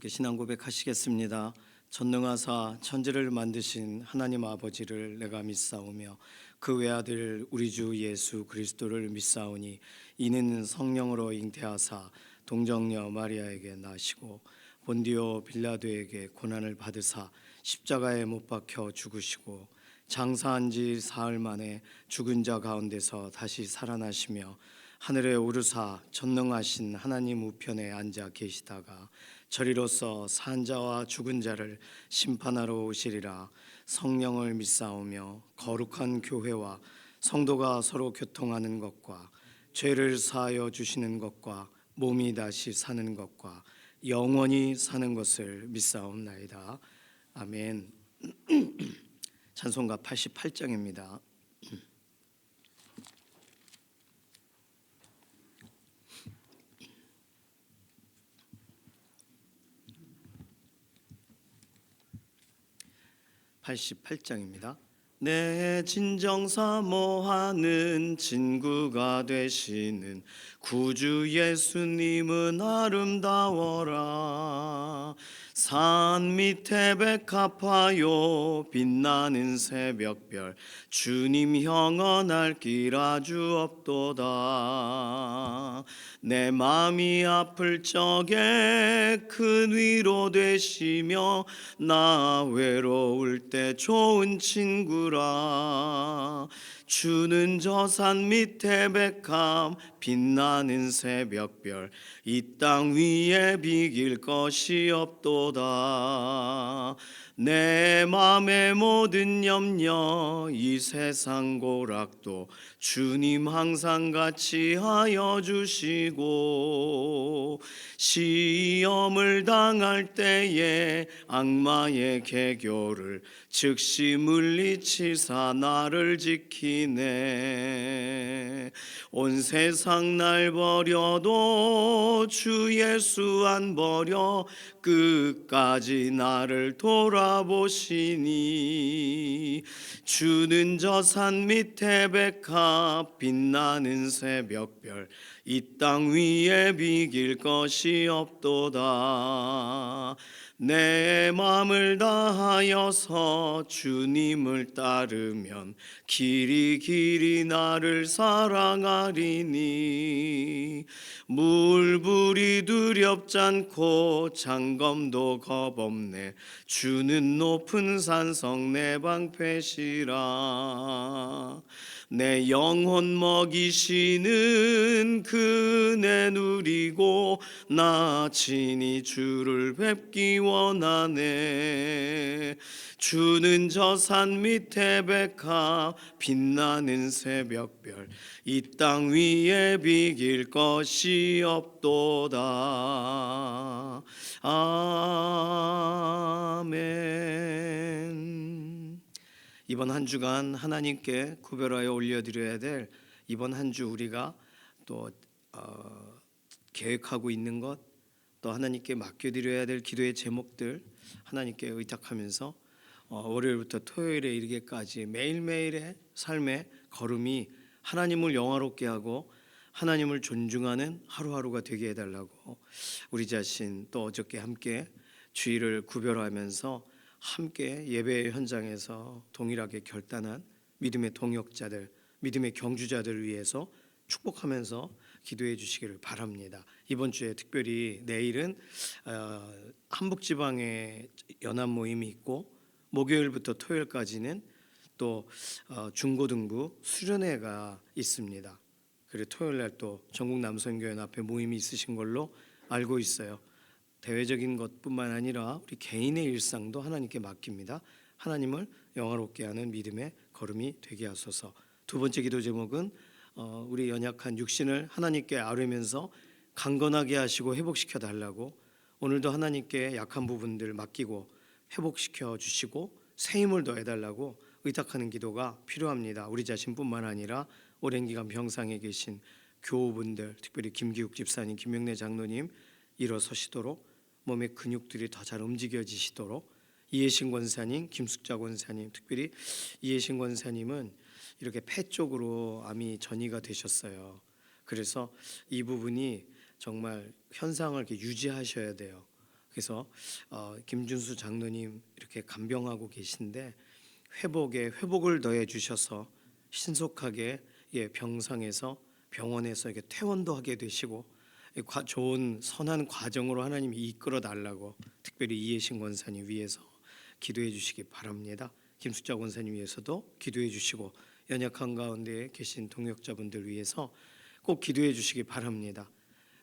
함께 신앙 고백하시겠습니다. 전능하사 천지를 만드신 하나님 아버지를 내가 믿사오며 그 외아들 우리 주 예수 그리스도를 믿사오니 이는 성령으로 잉태하사 동정녀 마리아에게 나시고 본디오 빌라도에게 고난을 받으사 십자가에 못 박혀 죽으시고 장사한 지 사흘 만에 죽은 자 가운데서 다시 살아나시며 하늘에 오르사 전능하신 하나님 우편에 앉아 계시다가 저리로서 산 자와 죽은 자를 심판하러 오시리라. 성령을 믿사오며 거룩한 교회와 성도가 서로 교통하는 것과 죄를 사하여 주시는 것과 몸이 다시 사는 것과 영원히 사는 것을 믿사옵나이다. 아멘. 찬송가 88장입니다. 88장입니다. 내 진정 사모하는 친구가 되시는 구주 예수님은 아름다워라. 산 밑에 백합화요 빛나는 새벽별 주님 형언할 길 아주 없도다. 내 맘이 아플 적에 큰 위로 되시며 나 외로울 때 좋은 친구라. 주는 저 산 밑에 백합 빛나는 새벽별 이 땅 위에 비길 것이 없도다. 내 맘의 모든 염려 이 세상 고락도 주님 항상 같이 하여 주시고 시험을 당할 때에 악마의 계교를 즉시 물리치사 나를 지키네. 온 세상 날 버려도 주 예수 안 버려 끝까지 나를 돌아보시니 주는 저 산 밑에 백합 빛나는 새벽별 이 땅 위에 비길 것이 없도다. 내 맘을 다하여서 주님을 따르면 길이 길이 나를 사랑하리니 물불이 두렵잖고 장검도 겁없네. 주는 높은 산성 내 방패시라. 내 영혼 먹이시는 그네 누리고 나 친히 주를 뵙기 원하네. 주는 저 산 밑에 백합 빛나는 새벽별 이 땅 위에 비길 것이 없도다. 아멘. 이번 한 주간 하나님께 구별하여 올려드려야 될 이번 한 주 우리가 또 계획하고 있는 것, 또 하나님께 맡겨드려야 될 기도의 제목들 하나님께 의탁하면서 월요일부터 토요일에 이르기까지 매일매일의 삶의 걸음이 하나님을 영화롭게 하고 하나님을 존중하는 하루하루가 되게 해달라고 우리 자신 또 어저께 함께 주일을 구별하면서 함께 예배 현장에서 동일하게 결단한 믿음의 동역자들, 믿음의 경주자들을 위해서 축복하면서 기도해 주시기를 바랍니다. 이번 주에 특별히 내일은 한북지방에 연합 모임이 있고 목요일부터 토요일까지는 또 중고등부 수련회가 있습니다. 그리고 토요일날 또 전국남성교연합회 모임이 있으신 걸로 알고 있어요. 대외적인 것뿐만 아니라 우리 개인의 일상도 하나님께 맡깁니다. 하나님을 영화롭게 하는 믿음의 걸음이 되게 하소서. 두 번째 기도 제목은 우리 연약한 육신을 하나님께 아뢰면서 강건하게 하시고 회복시켜 달라고 오늘도 하나님께 약한 부분들 맡기고 회복시켜 주시고 새 힘을 더해 달라고 의탁하는 기도가 필요합니다. 우리 자신뿐만 아니라 오랜 기간 병상에 계신 교우분들, 특별히 김기욱 집사님, 김명래 장로님 일어서시도록 몸의 근육들이 더 잘 움직여지시도록 이해신 권사님, 김숙자 권사님, 특별히 이해신 권사님은 이렇게 폐 쪽으로 암이 전이가 되셨어요. 그래서 이 부분이 정말 현상을 이렇게 유지하셔야 돼요. 그래서 김준수 장로님 이렇게 간병하고 계신데 회복에 회복을 더해 주셔서 신속하게 병상에서 병원에서 이렇게 퇴원도 하게 되시고 좋은 선한 과정으로 하나님이 이끌어 달라고 특별히 이해신 권사님 위해서 기도해 주시기 바랍니다. 김숙자 권사님 위해서도 기도해 주시고 연약한 가운데 계신 동역자분들 위해서 꼭 기도해 주시기 바랍니다.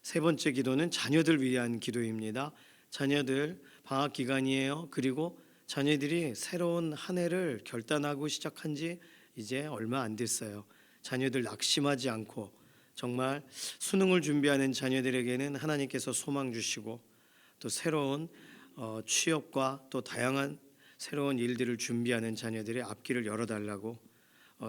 세 번째 기도는 자녀들 위한 기도입니다. 자녀들 방학 기간이에요. 그리고 자녀들이 새로운 한 해를 결단하고 시작한 지 이제 얼마 안 됐어요. 자녀들 낙심하지 않고 정말 수능을 준비하는 자녀들에게는 하나님께서 소망 주시고 또 새로운 취업과 또 다양한 새로운 일들을 준비하는 자녀들의 앞길을 열어달라고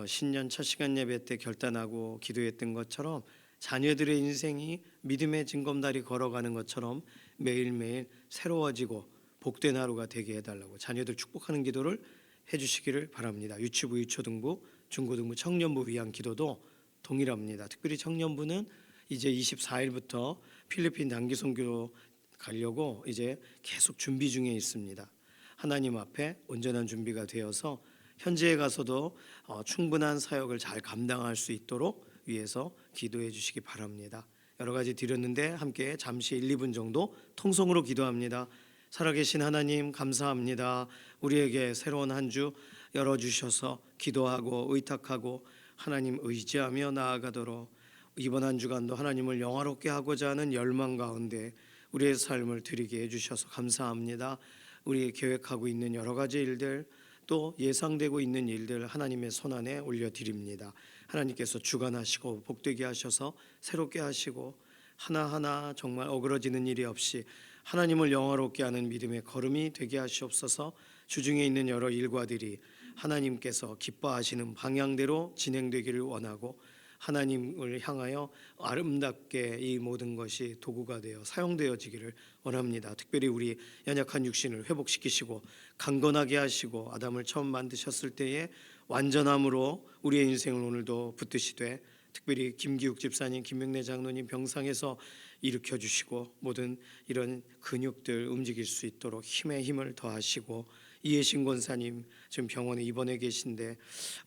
신년 첫 시간 예배 때 결단하고 기도했던 것처럼 자녀들의 인생이 믿음의 징검다리 걸어가는 것처럼 매일매일 새로워지고 복된 하루가 되게 해달라고 자녀들 축복하는 기도를 해주시기를 바랍니다. 유치부, 유초등부, 중고등부, 청년부 위한 기도도 동일합니다. 특별히 청년부는 이제 24일부터 필리핀 단기 선교 가려고 이제 계속 준비 중에 있습니다. 하나님 앞에 온전한 준비가 되어서 현지에 가서도 충분한 사역을 잘 감당할 수 있도록 위해서 기도해 주시기 바랍니다. 여러 가지 드렸는데 함께 잠시 1, 2분 정도 통성으로 기도합니다. 살아계신 하나님 감사합니다. 우리에게 새로운 한 주 열어주셔서 기도하고 의탁하고 하나님 의지하며 나아가도록 이번 한 주간도 하나님을 영화롭게 하고자 하는 열망 가운데 우리의 삶을 드리게 해주셔서 감사합니다. 우리 계획하고 있는 여러 가지 일들 또 예상되고 있는 일들 하나님의 손안에 올려드립니다. 하나님께서 주관하시고 복되게 하셔서 새롭게 하시고 하나하나 정말 어그러지는 일이 없이 하나님을 영화롭게 하는 믿음의 걸음이 되게 하시옵소서. 주중에 있는 여러 일과들이 하나님께서 기뻐하시는 방향대로 진행되기를 원하고 하나님을 향하여 아름답게 이 모든 것이 도구가 되어 사용되어지기를 원합니다. 특별히 우리 연약한 육신을 회복시키시고 강건하게 하시고 아담을 처음 만드셨을 때의 완전함으로 우리의 인생을 오늘도 붙드시되 특별히 김기욱 집사님, 김명래 장로님 병상에서 일으켜 주시고 모든 이런 근육들 움직일 수 있도록 힘에 힘을 더하시고 이해신 권사님 지금 병원에 입원해 계신데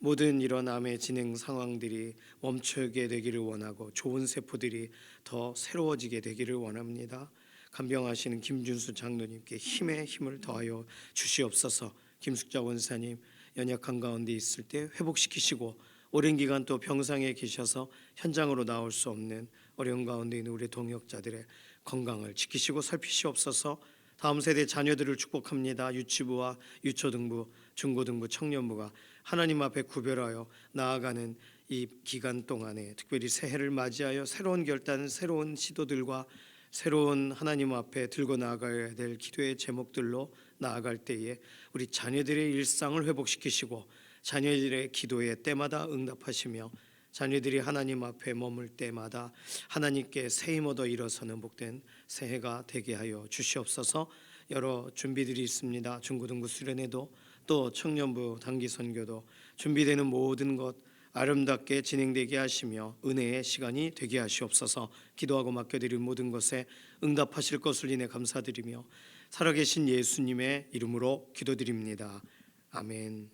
모든 이런 암의 진행 상황들이 멈추게 되기를 원하고 좋은 세포들이 더 새로워지게 되기를 원합니다. 간병하시는 김준수 장로님께 힘에 힘을 더하여 주시옵소서. 김숙자 원사님 연약한 가운데 있을 때 회복시키시고 오랜 기간 또 병상에 계셔서 현장으로 나올 수 없는 어려운 가운데 있는 우리 동역자들의 건강을 지키시고 살피시옵소서. 다음 세대 자녀들을 축복합니다. 유치부와 유초등부, 중고등부, 청년부가 하나님 앞에 구별하여 나아가는 이 기간 동안에 특별히 새해를 맞이하여 새로운 결단, 새로운 시도들과 새로운 하나님 앞에 들고 나아가야 될 기도의 제목들로 나아갈 때에 우리 자녀들의 일상을 회복시키시고 자녀들의 기도에 때마다 응답하시며 자녀들이 하나님 앞에 머물 때마다 하나님께 새 힘 얻어 일어서는 복된 새해가 되게 하여 주시옵소서. 여러 준비들이 있습니다. 중고등부 수련회도 또 청년부 단기 선교도 준비되는 모든 것 아름답게 진행되게 하시며 은혜의 시간이 되게 하시옵소서. 기도하고 맡겨드릴 모든 것에 응답하실 것을 인해 감사드리며 살아계신 예수님의 이름으로 기도드립니다. 아멘.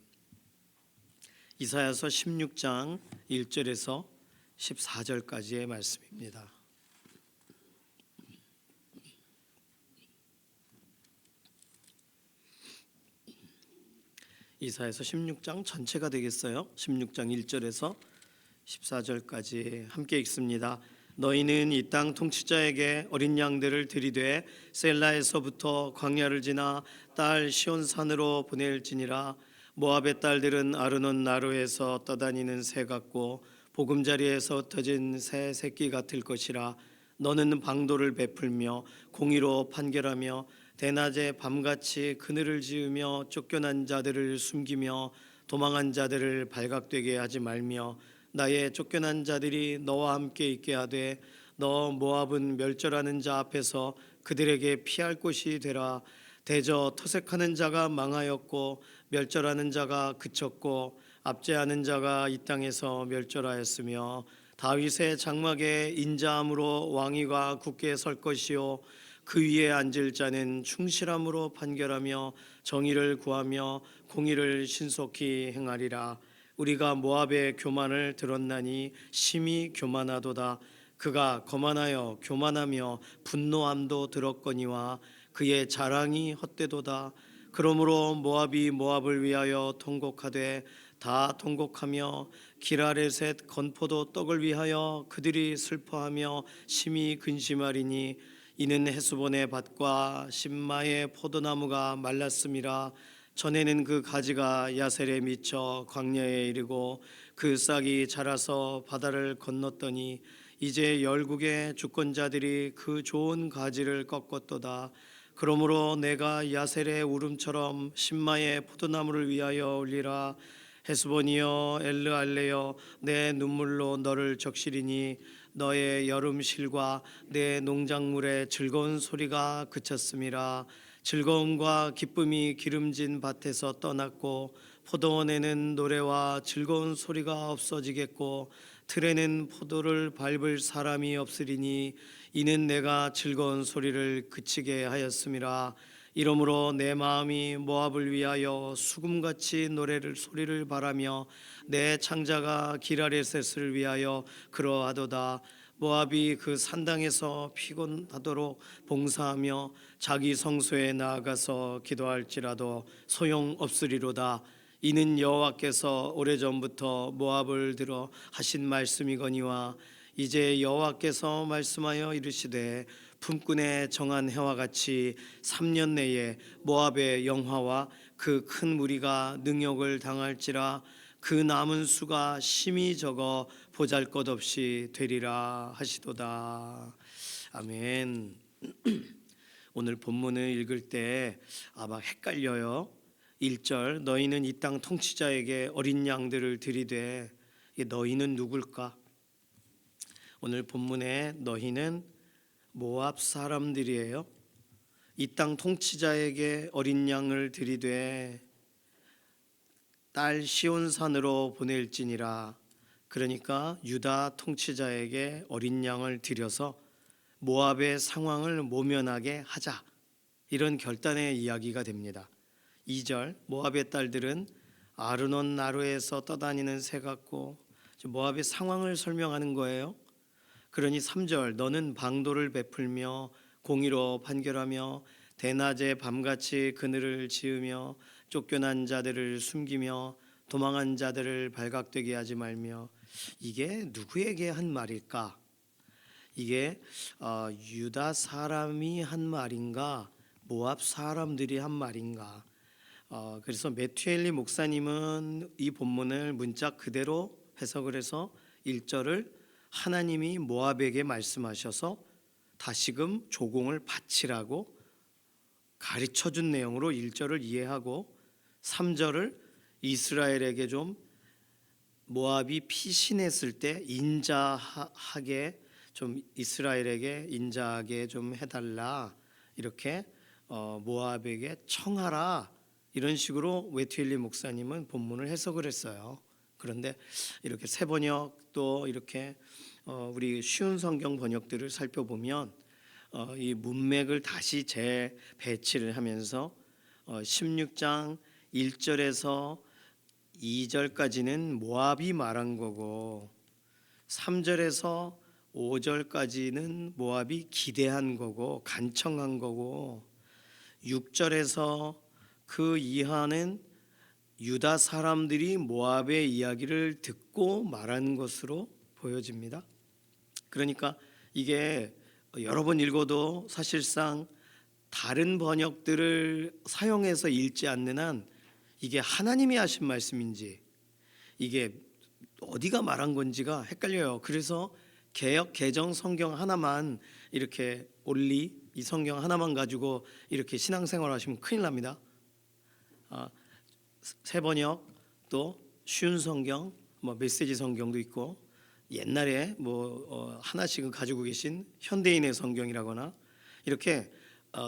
이사야서 16장 1절에서 14절까지의 말씀입니다. 이사야서 16장 전체가 되겠어요. 16장 1절에서 14절까지 함께 읽습니다. 너희는 이 땅 통치자에게 어린 양들을 들이되 셀라에서부터 광야를 지나 딸 시온산으로 보낼지니라. 모압의 딸들은 아르논 나루에서 떠다니는 새 같고 보금자리에서 흩어진 새 새끼 같을 것이라. 너는 방도를 베풀며 공의로 판결하며 대낮에 밤같이 그늘을 지으며 쫓겨난 자들을 숨기며 도망한 자들을 발각되게 하지 말며 나의 쫓겨난 자들이 너와 함께 있게 하되 너 모압은 멸절하는 자 앞에서 그들에게 피할 곳이 되라. 대저 터색하는 자가 망하였고 멸절하는 자가 그쳤고 압제하는 자가 이 땅에서 멸절하였으며 다윗의 장막에 인자함으로 왕위가 굳게 설 것이요 그 위에 앉을 자는 충실함으로 판결하며 정의를 구하며 공의를 신속히 행하리라. 우리가 모압의 교만을 들었나니 심히 교만하도다. 그가 거만하여 교만하며 분노함도 들었거니와 그의 자랑이 헛되도다. 그러므로 모압이 모압을 위하여 통곡하되 다 통곡하며 기라레셋 건포도 떡을 위하여 그들이 슬퍼하며 심히 근심하리니 이는 헤스본의 밭과 신마의 포도나무가 말랐음이라. 전에는 그 가지가 야셀에 미쳐 광야에 이르고 그 싹이 자라서 바다를 건넜더니 이제 열국의 주권자들이 그 좋은 가지를 꺾었도다. 그러므로 내가 야셀의 울음처럼 신마의 포도나무를 위하여 울리라. 헤스본이여 엘르알레여 내 눈물로 너를 적시리니 너의 여름실과 내 농작물의 즐거운 소리가 그쳤음이라. 즐거움과 기쁨이 기름진 밭에서 떠났고 포도원에는 노래와 즐거운 소리가 없어지겠고 틀에는 포도를 밟을 사람이 없으리니 이는 내가 즐거운 소리를 그치게 하였음이라. 이러므로 내 마음이 모압을 위하여 수금같이 소리를 바라며 내 창자가 기라레셋을 위하여 그러하도다. 모압이 그 산당에서 피곤하도록 봉사하며 자기 성소에 나아가서 기도할지라도 소용없으리로다. 이는 여호와께서 오래전부터 모압을 들어 하신 말씀이거니와 이제 여호와께서 말씀하여 이르시되 품꾼의 정한 해와 같이 3년 내에 모압의 영화와 그 큰 무리가 능욕을 당할지라. 그 남은 수가 심히 적어 보잘것없이 되리라 하시도다. 아멘. 오늘 본문을 읽을 때 아마 헷갈려요. 1절 너희는 이 땅 통치자에게 어린 양들을 드리되, 너희는 누굴까? 오늘 본문의 너희는 모압 사람들이에요. 이 땅 통치자에게 어린 양을 드리되 딸 시온산으로 보낼지니라. 그러니까 유다 통치자에게 어린 양을 드려서 모압의 상황을 모면하게 하자, 이런 결단의 이야기가 됩니다. 2절 모압의 딸들은 아르논 나루에서 떠다니는 새 같고, 모압의 상황을 설명하는 거예요. 그러니 3절 너는 방도를 베풀며 공의로 판결하며 대낮에 밤같이 그늘을 지으며 쫓겨난 자들을 숨기며 도망한 자들을 발각되게 하지 말며. 이게 누구에게 한 말일까? 이게 유다 사람이 한 말인가, 모압 사람들이 한 말인가? 그래서 매튜 헨리 목사님은 이 본문을 문자 그대로 해석을 해서 1절을 하나님이 모압에게 말씀하셔서 다시금 조공을 바치라고 가르쳐준 내용으로 1절을 이해하고, 3절을 이스라엘에게 좀 모압이 피신했을 때 인자하게 좀 이스라엘에게 인자하게 좀 해달라, 이렇게 모압에게 청하라, 이런 식으로 웨트힐리 목사님은 본문을 해석을 했어요. 그런데 이렇게 새 번역 또 이렇게 우리 쉬운 성경 번역들을 살펴보면 이 문맥을 다시 재배치를 하면서 16장 1절에서 2절까지는 모압이 말한 거고 3절에서 5절까지는 모압이 기대한 거고 간청한 거고 6절에서 그 이하는 유다 사람들이 모압의 이야기를 듣고 말한 것으로 보여집니다. 그러니까 이게 여러 번 읽어도 사실상 다른 번역들을 사용해서 읽지 않는 한 이게 하나님이 하신 말씀인지 이게 어디가 말한 건지가 헷갈려요. 그래서 개역 개정 성경 하나만 이렇게 이 성경 하나만 가지고 이렇게 신앙생활 하시면 큰일 납니다. 새 번역 또 쉬운 성경, 메시지 성경도 있고 옛날에 하나씩은 가지고 계신 현대인의 성경이라거나 이렇게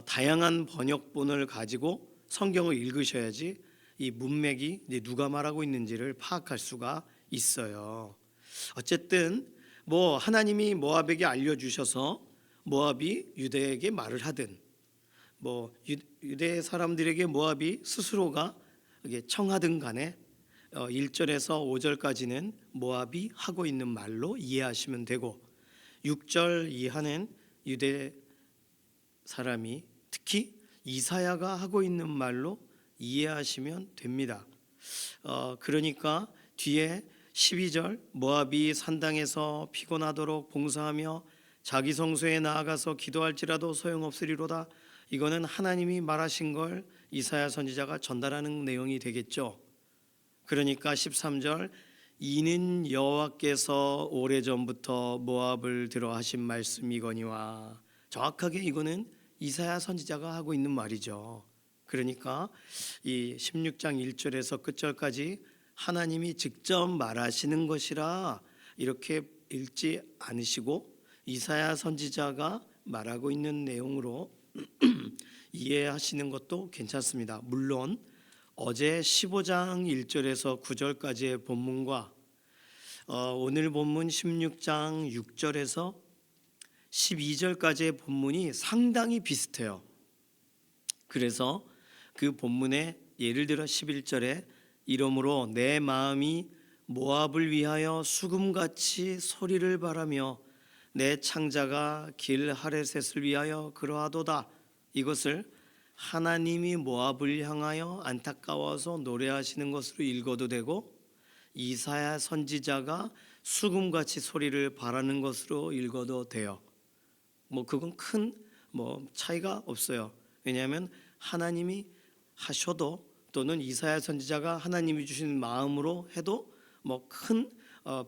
다양한 번역본을 가지고 성경을 읽으셔야지 이 문맥이 이제 누가 말하고 있는지를 파악할 수가 있어요. 어쨌든 하나님이 모압에게 알려주셔서 모압이 유대에게 말을 하든 유대 사람들에게 모압이 스스로가 이게 청하든 간에 1절에서 5절까지는 모압이 하고 있는 말로 이해하시면 되고 6절 이하는 유대 사람이 특히 이사야가 하고 있는 말로 이해하시면 됩니다. 그러니까 뒤에 12절 모압이 산당에서 피곤하도록 봉사하며 자기 성소에 나아가서 기도할지라도 소용없으리로다. 이거는 하나님이 말하신 걸 이사야 선지자가 전달하는 내용이 되겠죠. 그러니까 13절 이는 여호와께서 오래전부터 모압을 들어 하신 말씀이거니와 정확하게 이거는 이사야 선지자가 하고 있는 말이죠. 그러니까 이 16장 1절에서 끝절까지 하나님이 직접 말하시는 것이라 이렇게 읽지 않으시고 이사야 선지자가 말하고 있는 내용으로 이해하시는 것도 괜찮습니다. 물론 어제 15장 1절에서 9절까지의 본문과 오늘 본문 16장 6절에서 12절까지의 본문이 상당히 비슷해요. 그래서 그 본문에 예를 들어 11절에 이러므로 내 마음이 모압을 위하여 수금같이 소리를 바라며 내 창자가 길 하레셋을 위하여 그러하도다. 이것을 하나님이 모압을 향하여 안타까워서 노래하시는 것으로 읽어도 되고 이사야 선지자가 수금같이 소리를 바라는 것으로 읽어도 돼요. 그건 큰 차이가 없어요. 왜냐하면 하나님이 하셔도 또는 이사야 선지자가 하나님이 주신 마음으로 해도 큰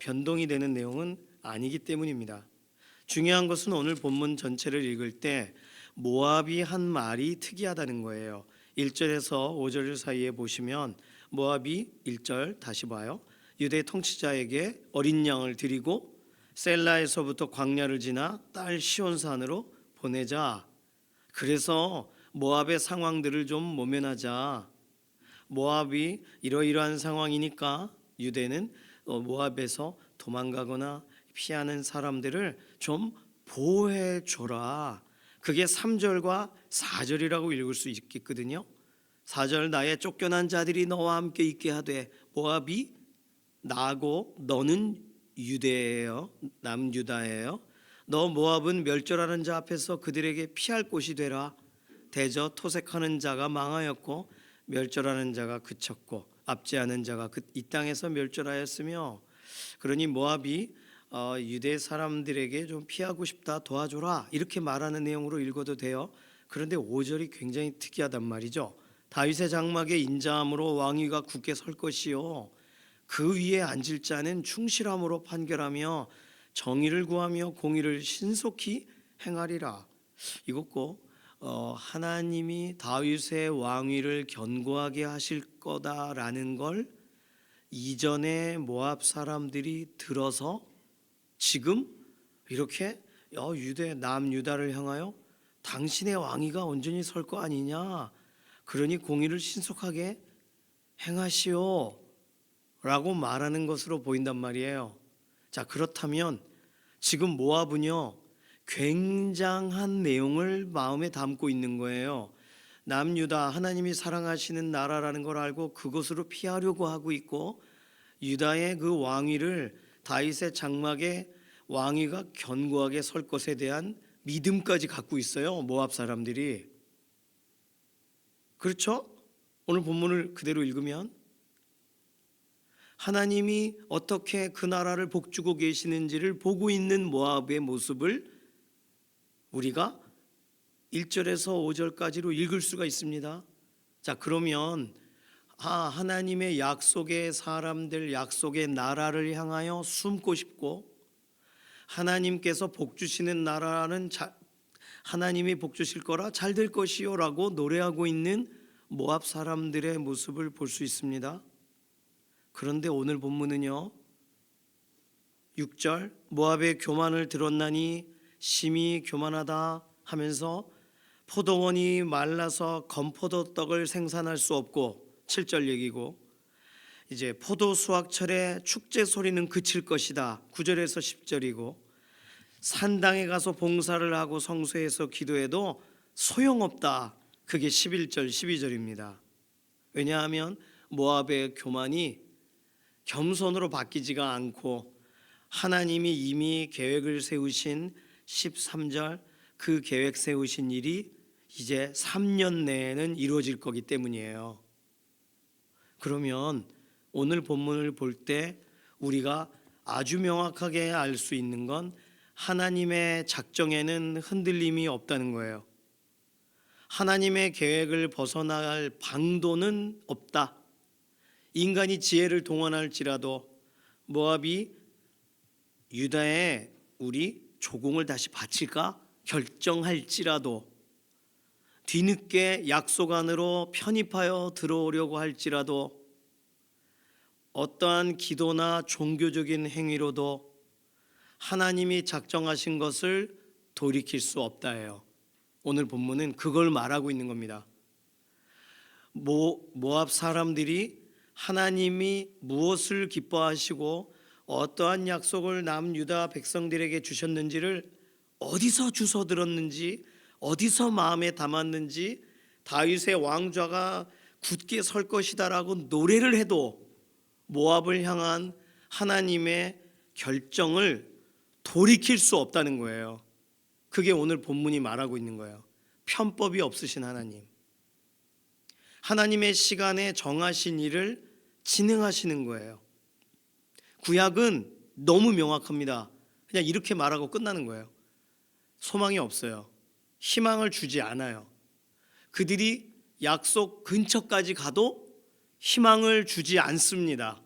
변동이 되는 내용은 아니기 때문입니다. 중요한 것은 오늘 본문 전체를 읽을 때 모압이 한 말이 특이하다는 거예요. 1절에서 5절 사이에 보시면 모압이 1절 다시 봐요. 유대 통치자에게 어린 양을 드리고 셀라에서부터 광야를 지나 딸 시온산으로 보내자. 그래서 모압의 상황들을 좀 모면하자. 모압이 이러이러한 상황이니까 유대는 모압에서 도망가거나 피하는 사람들을 좀 보호해 줘라. 그게 3절과 4절이라고 읽을 수 있겠거든요. 4절 나의 쫓겨난 자들이 너와 함께 있게 하되 모압이 나고 너는 유대예요. 남유다예요. 너 모압은 멸절하는 자 앞에서 그들에게 피할 곳이 되라. 대저 토색하는 자가 망하였고 멸절하는 자가 그쳤고 압제하는 자가 이 땅에서 멸절하였으며 그러니 모압이 유대 사람들에게 좀 피하고 싶다 도와줘라 이렇게 말하는 내용으로 읽어도 돼요. 그런데 5절이 굉장히 특이하단 말이죠. 다윗의 장막에 인자함으로 왕위가 굳게 설 것이요 그 위에 앉을 자는 충실함으로 판결하며 정의를 구하며 공의를 신속히 행하리라. 이것고 하나님이 다윗의 왕위를 견고하게 하실 거다라는 걸 이전에 모압 사람들이 들어서 지금 이렇게 유대 남유다를 향하여 당신의 왕위가 온전히 설 거 아니냐, 그러니 공의를 신속하게 행하시오 라고 말하는 것으로 보인단 말이에요. 자, 그렇다면 지금 모압은요 굉장한 내용을 마음에 담고 있는 거예요. 남유다, 하나님이 사랑하시는 나라라는 걸 알고 그곳으로 피하려고 하고 있고 유다의 그 왕위를 다윗의 장막에 왕위가 견고하게 설 것에 대한 믿음까지 갖고 있어요, 모압 사람들이. 그렇죠? 오늘 본문을 그대로 읽으면 하나님이 어떻게 그 나라를 복주고 계시는지를 보고 있는 모압의 모습을 우리가 1절에서 5절까지로 읽을 수가 있습니다. 자, 그러면 하나님의 약속의 사람들, 약속의 나라를 향하여 숨고 싶고 하나님께서 복주시는 나라는 하나님이 복주실 거라 잘 될 것이요 라고 노래하고 있는 모압 사람들의 모습을 볼 수 있습니다. 그런데 오늘 본문은요 6절 모압의 교만을 들었나니 심히 교만하다 하면서 포도원이 말라서 건포도떡을 생산할 수 없고 7절 얘기고 이제 포도 수확철에 축제 소리는 그칠 것이다 9절에서 10절이고 산당에 가서 봉사를 하고 성소에서 기도해도 소용없다. 그게 11절 12절입니다. 왜냐하면 모압의 교만이 겸손으로 바뀌지가 않고 하나님이 이미 계획을 세우신 13절 그 계획 세우신 일이 이제 3년 내에는 이루어질 거기 때문이에요. 그러면 오늘 본문을 볼 때 우리가 아주 명확하게 알 수 있는 건 하나님의 작정에는 흔들림이 없다는 거예요. 하나님의 계획을 벗어날 방도는 없다. 인간이 지혜를 동원할지라도 모압이 유다에 우리 조공을 다시 바칠까 결정할지라도 뒤늦게 약속 안으로 편입하여 들어오려고 할지라도 어떠한 기도나 종교적인 행위로도 하나님이 작정하신 것을 돌이킬 수 없다예요. 오늘 본문은 그걸 말하고 있는 겁니다. 모압 사람들이 하나님이 무엇을 기뻐하시고 어떠한 약속을 남유다 백성들에게 주셨는지를 어디서 주워 들었는지 어디서 마음에 담았는지 다윗의 왕좌가 굳게 설 것이다라고 노래를 해도 모압을 향한 하나님의 결정을 돌이킬 수 없다는 거예요. 그게 오늘 본문이 말하고 있는 거예요. 편법이 없으신 하나님, 하나님의 시간에 정하신 일을 진행하시는 거예요. 구약은 너무 명확합니다. 그냥 이렇게 말하고 끝나는 거예요. 소망이 없어요. 희망을 주지 않아요. 그들이 약속 근처까지 가도 희망을 주지 않습니다.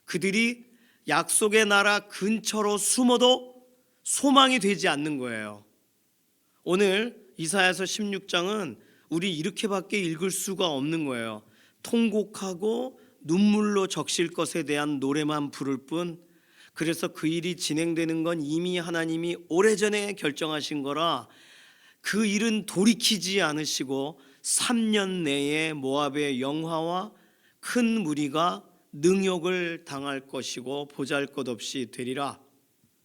그들이 약속의 나라 근처로 숨어도 소망이 되지 않는 거예요. 오늘 이사야서 16장은 우리 이렇게밖에 읽을 수가 없는 거예요. 통곡하고 눈물로 적실 것에 대한 노래만 부를 뿐, 그래서 그 일이 진행되는 건 이미 하나님이 오래전에 결정하신 거라 그 일은 돌이키지 않으시고 3년 내에 모압의 영화와 큰 무리가 능욕을 당할 것이고 보잘것없이 되리라.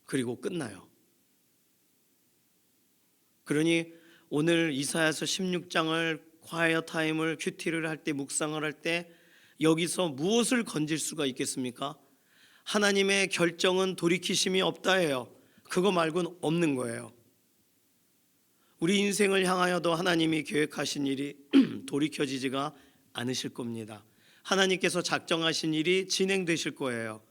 그리고 끝나요. 그러니 오늘 이사야서 16장을 콰이어 타임을 큐티를 할 때 묵상을 할 때 여기서 무엇을 건질 수가 있겠습니까? 하나님의 결정은 돌이키심이 없다예요. 그거 말고는 없는 거예요. 우리 인생을 향하여도 하나님이 계획하신 일이 돌이켜지지가 않으실 겁니다. 하나님께서 작정하신 일이 진행되실 거예요.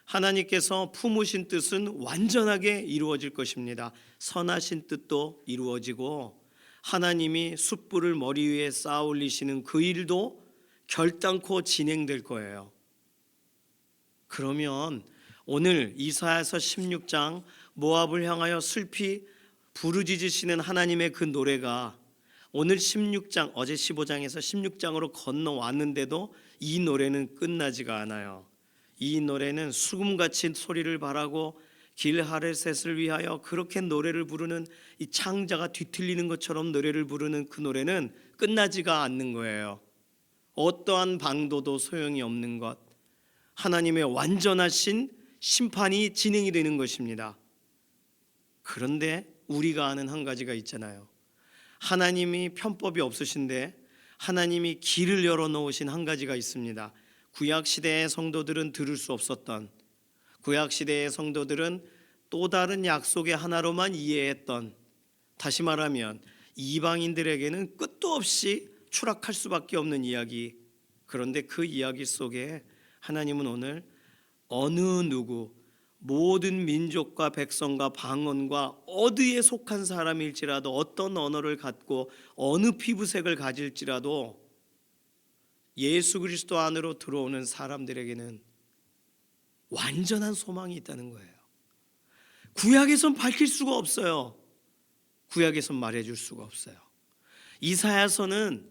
하나님께서 품으신 뜻은 완전하게 이루어질 것입니다. 선하신 뜻도 이루어지고 하나님이 숯불을 머리 위에 쌓아 올리시는 그 일도 결단코 진행될 거예요. 그러면 오늘 이사야서 16장 모압을 향하여 슬피 부르짖으시는 하나님의 그 노래가 오늘 16장, 어제 15장에서 16장으로 건너왔는데도 이 노래는 끝나지가 않아요. 이 노래는 수금같이 소리를 바라고 길하레셋을 위하여 그렇게 노래를 부르는 이 창자가 뒤틀리는 것처럼 노래를 부르는 그 노래는 끝나지가 않는 거예요. 어떠한 방도도 소용이 없는 것, 하나님의 완전하신 심판이 진행이 되는 것입니다. 그런데 우리가 아는 한 가지가 있잖아요. 하나님이 편법이 없으신데 하나님이 길을 열어놓으신 한 가지가 있습니다. 구약시대의 성도들은 들을 수 없었던, 구약시대의 성도들은 또 다른 약속의 하나로만 이해했던, 다시 말하면 이방인들에게는 끝도 없이 추락할 수밖에 없는 이야기. 그런데 그 이야기 속에 하나님은 오늘 어느 누구, 모든 민족과 백성과 방언과 어디에 속한 사람일지라도 어떤 언어를 갖고 어느 피부색을 가질지라도 예수 그리스도 안으로 들어오는 사람들에게는 완전한 소망이 있다는 거예요. 구약에선 밝힐 수가 없어요. 구약에선 말해줄 수가 없어요. 이사야서는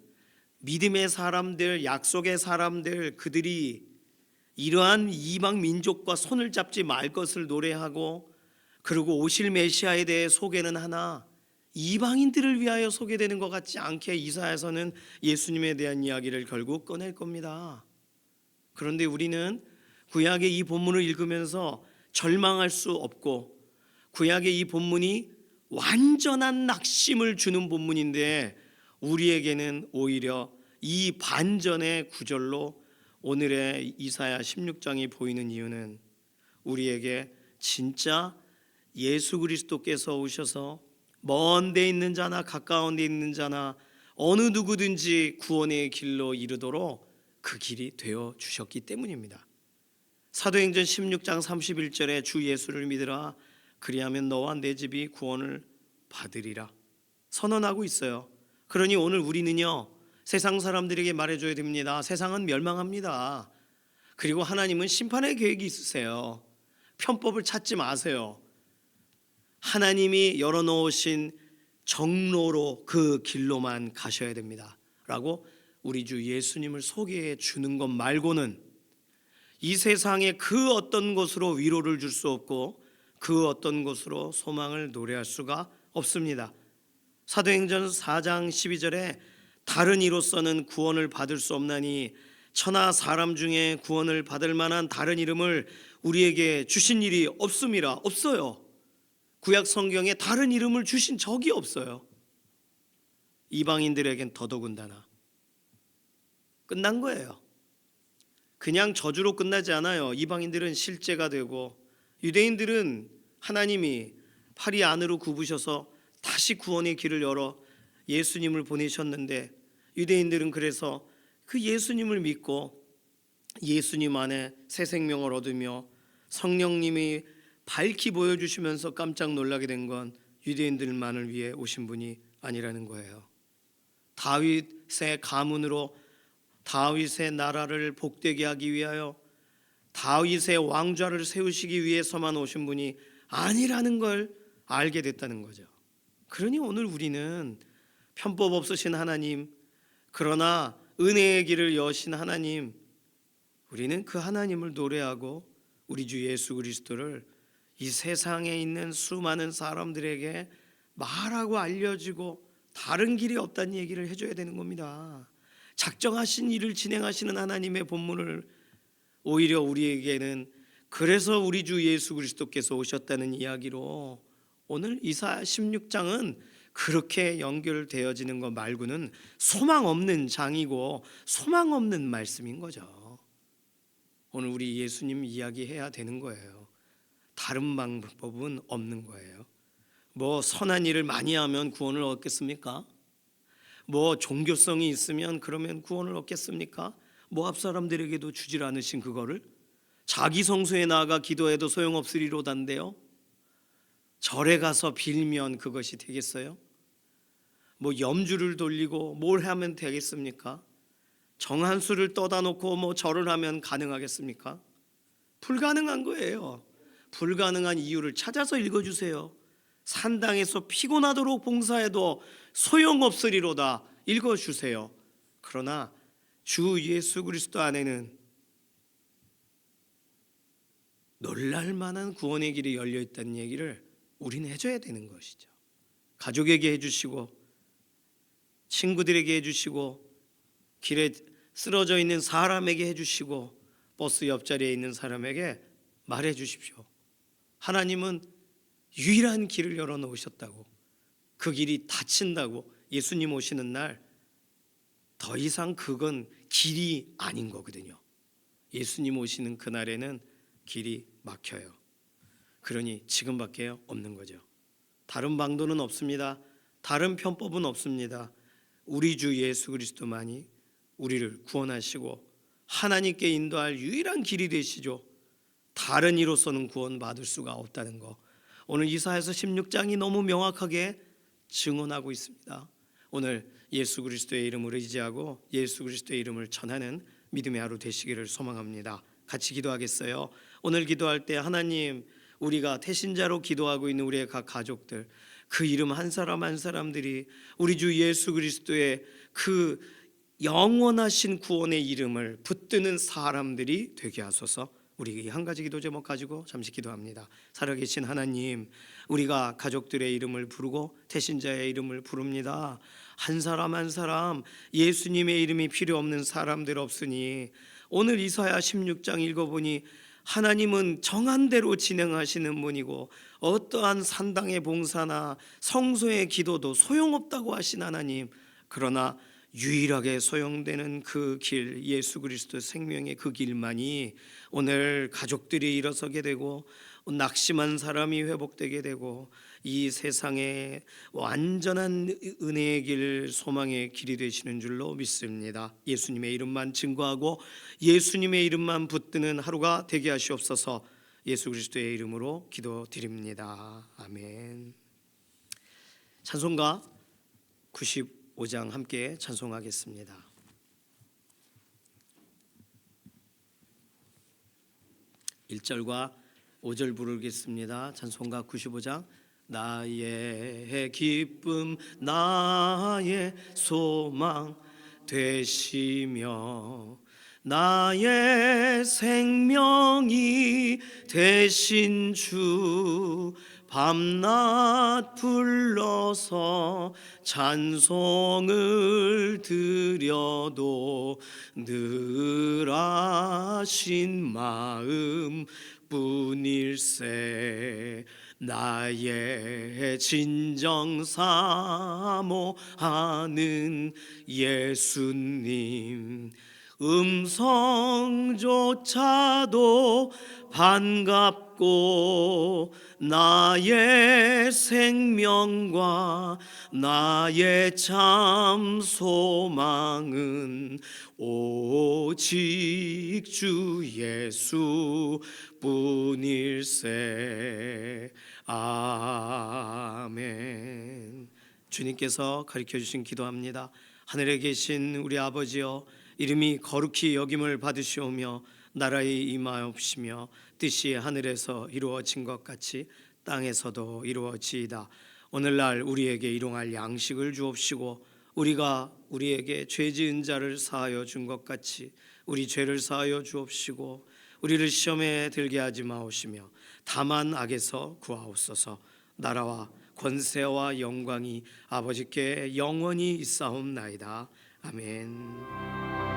믿음의 사람들, 약속의 사람들, 그들이 이러한 이방 민족과 손을 잡지 말 것을 노래하고, 그리고 오실 메시아에 대해 소개는 하나 이방인들을 위하여 소개되는 것 같지 않게 이사야서는 예수님에 대한 이야기를 결국 꺼낼 겁니다. 그런데 우리는 구약의 이 본문을 읽으면서 절망할 수 없고 구약의 이 본문이 완전한 낙심을 주는 본문인데 우리에게는 오히려 이 반전의 구절로 오늘의 이사야 16장이 보이는 이유는 우리에게 진짜 예수 그리스도께서 오셔서 먼 데 있는 자나 가까운 데 있는 자나 어느 누구든지 구원의 길로 이르도록 그 길이 되어 주셨기 때문입니다. 사도행전 16장 31절에 주 예수를 믿으라 그리하면 너와 내 집이 구원을 받으리라 선언하고 있어요. 그러니 오늘 우리는요, 세상 사람들에게 말해줘야 됩니다. 세상은 멸망합니다. 그리고 하나님은 심판의 계획이 있으세요. 편법을 찾지 마세요. 하나님이 열어놓으신 정로로 그 길로만 가셔야 됩니다 라고 우리 주 예수님을 소개해 주는 것 말고는 이 세상의 그 어떤 것으로 위로를 줄 수 없고 그 어떤 것으로 소망을 노래할 수가 없습니다. 사도행전 4장 12절에 다른 이로서는 구원을 받을 수 없나니 천하 사람 중에 구원을 받을 만한 다른 이름을 우리에게 주신 일이 없음이라. 없어요. 구약 성경에 다른 이름을 주신 적이 없어요. 이방인들에겐 더더군다나 끝난 거예요. 그냥 저주로 끝나지 않아요. 이방인들은 실제가 되고 유대인들은 하나님이 팔이 안으로 굽으셔서 다시 구원의 길을 열어 예수님을 보내셨는데 유대인들은 그래서 그 예수님을 믿고 예수님 안에 새 생명을 얻으며 성령님이 밝히 보여주시면서 깜짝 놀라게 된 건 유대인들만을 위해 오신 분이 아니라는 거예요. 다윗의 가문으로 다윗의 나라를 복되게 하기 위하여 다윗의 왕좌를 세우시기 위해서만 오신 분이 아니라는 걸 알게 됐다는 거죠. 그러니 오늘 우리는 편법 없으신 하나님, 그러나 은혜의 길을 여신 하나님, 우리는 그 하나님을 노래하고 우리 주 예수 그리스도를 이 세상에 있는 수많은 사람들에게 말하고 알려주고 다른 길이 없다는 얘기를 해줘야 되는 겁니다. 작정하신 일을 진행하시는 하나님의 본문을 오히려 우리에게는 그래서 우리 주 예수 그리스도께서 오셨다는 이야기로 오늘 이사야 16장은 그렇게 연결되어지는 것 말고는 소망 없는 장이고 소망 없는 말씀인 거죠. 오늘 우리 예수님 이야기해야 되는 거예요. 다른 방법은 없는 거예요. 뭐 선한 일을 많이 하면 구원을 얻겠습니까? 뭐 종교성이 있으면 그러면 구원을 얻겠습니까? 모압 사람들에게도 주질 않으신 그거를 자기 성소에 나아가 기도해도 소용없으리로단데요. 절에 가서 빌면 그것이 되겠어요? 뭐 염주를 돌리고 뭘 하면 되겠습니까? 정한수를 떠다 놓고 뭐 절을 하면 가능하겠습니까? 불가능한 거예요. 불가능한 이유를 찾아서 읽어주세요. 산당에서 피곤하도록 봉사해도 소용없으리로다 읽어주세요. 그러나 주 예수 그리스도 안에는 놀랄만한 구원의 길이 열려있다는 얘기를 우리는 해줘야 되는 것이죠. 가족에게 해주시고 친구들에게 해주시고 길에 쓰러져 있는 사람에게 해주시고 버스 옆자리에 있는 사람에게 말해 주십시오. 하나님은 유일한 길을 열어놓으셨다고, 그 길이 닫힌다고. 예수님 오시는 날 더 이상 그건 길이 아닌 거거든요. 예수님 오시는 그날에는 길이 막혀요. 그러니 지금밖에 없는 거죠. 다른 방도는 없습니다. 다른 편법은 없습니다. 우리 주 예수 그리스도만이 우리를 구원하시고 하나님께 인도할 유일한 길이 되시죠. 다른 이로서는 구원받을 수가 없다는 거 오늘 이사야서 16장이 너무 명확하게 증언하고 있습니다. 오늘 예수 그리스도의 이름으로 의지하고 예수 그리스도의 이름을 전하는 믿음의 하루 되시기를 소망합니다. 같이 기도하겠어요? 오늘 기도할 때 하나님, 우리가 태신자로 기도하고 있는 우리의 각 가족들, 그 이름 한 사람 한 사람들이 우리 주 예수 그리스도의 그 영원하신 구원의 이름을 붙드는 사람들이 되게 하소서. 우리 한 가지 기도 제목 가지고 잠시 기도합니다. 살아계신 하나님, 우리가 가족들의 이름을 부르고 태신자의 이름을 부릅니다. 한 사람 한 사람 예수님의 이름이 필요 없는 사람들 없으니 오늘 이사야 16장 읽어보니 하나님은 정한 대로 진행하시는 분이고 어떠한 산당의 봉사나 성소의 기도도 소용없다고 하신 하나님, 그러나 유일하게 소용되는 그 길, 예수 그리스도 생명의 그 길만이 오늘 가족들이 일어서게 되고 낙심한 사람이 회복되게 되고 이 세상에 완전한 은혜의 길, 소망의 길이 되시는 줄로 믿습니다. 예수님의 이름만 증거하고 예수님의 이름만 붙드는 하루가 되게 하시옵소서. 예수 그리스도의 이름으로 기도드립니다. 아멘. 찬송가 95장 함께 찬송하겠습니다. 1절과 5절 부르겠습니다. 찬송가 95장. 나의 기쁨 나의 소망 되시며 나의 생명이 되신 주, 밤낮 불러서 찬송을 드려도 늘 하신 마음 뿐일세. 나의 진정 사모하는 예수님, 음성조차도 반갑고 나의 생명과 나의 참 소망은 오직 주 예수 뿐일세. 아멘. 주님께서 가르쳐주신 기도합니다. 하늘에 계신 우리 아버지여, 이름이 거룩히 여김을 받으시오며 나라의 임하옵시며 뜻이 하늘에서 이루어진 것 같이 땅에서도 이루어지이다. 오늘날 우리에게 일용할 양식을 주옵시고 우리가 우리에게 죄 지은 자를 사하여 준 것 같이 우리 죄를 사하여 주옵시고 우리를 시험에 들게 하지 마옵시며 다만 악에서 구하옵소서. 나라와 권세와 영광이 아버지께 영원히 있사옵나이다. 아멘.